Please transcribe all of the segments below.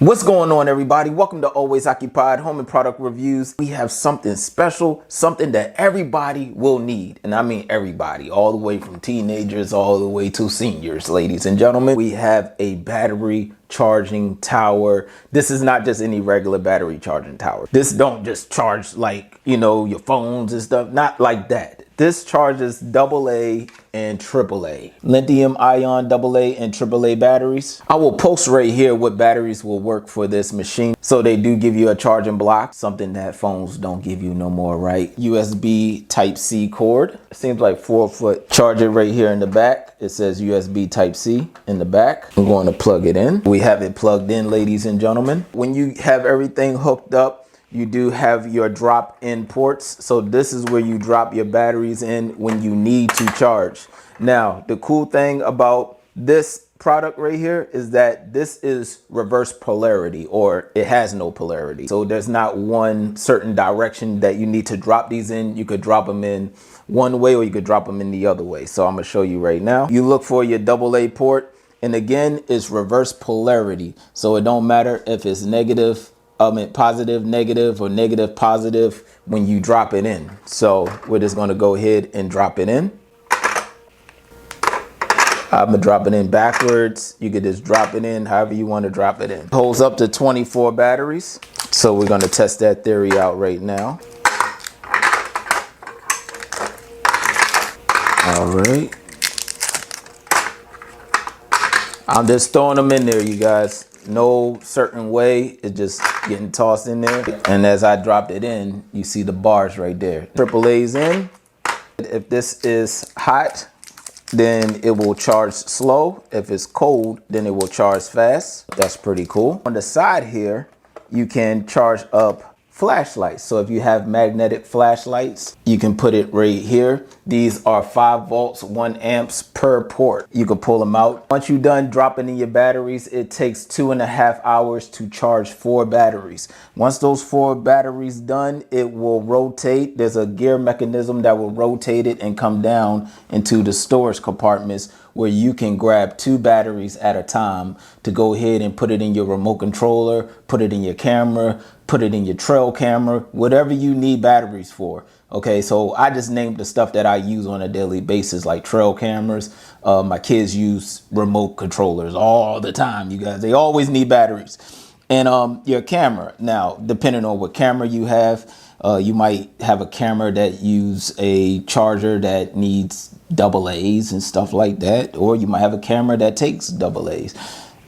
What's going on, everybody? Welcome to Always Occupied Home and Product Reviews. We have something special, something that everybody will need. And I mean everybody, all the way from teenagers all the way to seniors, ladies and gentlemen. We have a battery charging tower. This is not just any regular battery charging tower. This don't just charge like, your phones and stuff. Not like that. This charges AA and AAA. Lithium ion AA and AAA batteries. I will post right here what batteries will work for this machine. So they do give you a charging block, something that phones don't give you no more, right? USB Type-C cord. It seems like 4-foot charger right here in the back. It says USB Type-C in the back. I'm going to plug it in. We have it plugged in, ladies and gentlemen. When you have everything hooked up, you do have your drop-in ports. So this is where you drop your batteries in when you need to charge. Now, the cool thing about this product right here is that this is reverse polarity, or it has no polarity. So there's not one certain direction that you need to drop these in. You could drop them in one way or you could drop them in the other way. So I'm gonna show you right now. You look for your AA port, and again, it's reverse polarity. So it don't matter if it's positive, negative, or negative, positive when you drop it in. So we're just gonna go ahead and drop it in. I'm gonna drop it in backwards. You could just drop it in however you want to drop it in. Holds up to 24 batteries. So we're gonna test that theory out right now. All right. I'm just throwing them in there, you guys. No certain way, it's just getting tossed in there. And as I dropped it in, you see the bars right there. AAA's in. If this is hot, then it will charge slow. If it's cold, then it will charge fast. That's pretty cool. On the side here, you can charge up flashlights. So if you have magnetic flashlights, you can put it right here. These are 5 volts, 1 amps per port. You can pull them out. Once you're done dropping in your batteries, it takes 2.5 hours to charge 4 batteries. Once those 4 batteries done, it will rotate. There's a gear mechanism that will rotate it and come down into the storage compartments where you can grab 2 batteries at a time to go ahead and put it in your remote controller, put it in your camera, put it in your trail camera, whatever you need batteries for. Okay, so I just named the stuff that I use on a daily basis, like trail cameras. My kids use remote controllers all the time, you guys. They always need batteries. And your camera. Now, depending on what camera you have, you might have a camera that use a charger that needs AA's and stuff like that. Or you might have a camera that takes AA's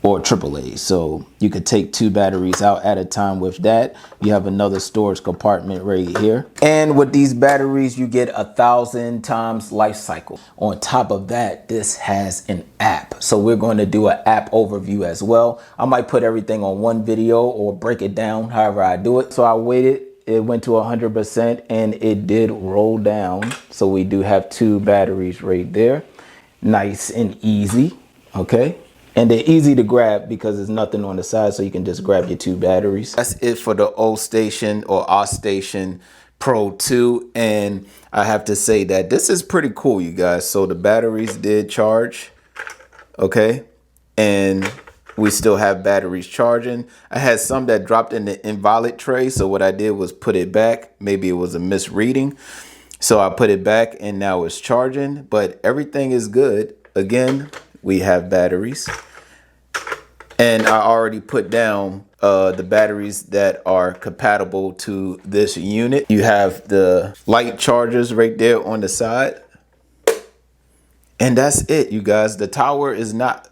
or AAA. So you could take 2 batteries out at a time with that. You have another storage compartment right here. And with these batteries, you get 1,000 times life cycle. On top of that, this has an app. So we're going to do an app overview as well. I might put everything on one video or break it down however I do it. So I waited. It went to 100% and it did roll down. So we do have 2 batteries right there. Nice and easy. Okay. And they're easy to grab because there's nothing on the side, so you can just grab your 2 batteries. That's it for the Ostation or Ostation Pro 2. And I have to say that this is pretty cool, you guys. So the batteries did charge, okay? And we still have batteries charging. I had some that dropped in the invalid tray, so what I did was put it back. Maybe it was a misreading. So I put it back and now it's charging, but everything is good. Again, we have batteries, and I already put down the batteries that are compatible to this unit. You have the light chargers right there on the side, and that's it, you guys. The tower is not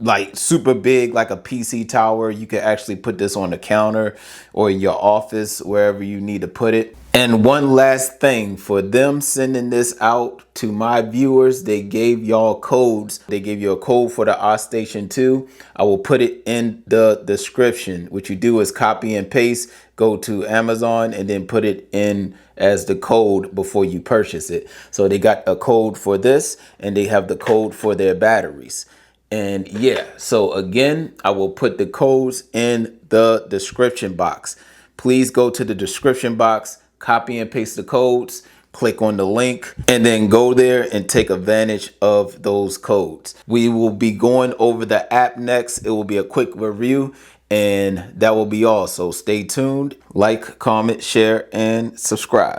like super big like a PC tower. You can actually put this on the counter or in your office, wherever you need to put it. And one last thing, for them sending this out to my viewers, they gave y'all codes. They gave you a code for the Ostation 2. I will put it in the description. What you do is copy and paste, go to Amazon, and then put it in as the code before you purchase it. So they got a code for this, and they have the code for their batteries. And yeah, so again, I will put the codes in the description box. Please go to the description box, copy and paste the codes, click on the link, and then go there and take advantage of those codes. We will be going over the app next. It will be a quick review. And that will be all. So stay tuned, like, comment, share, and subscribe.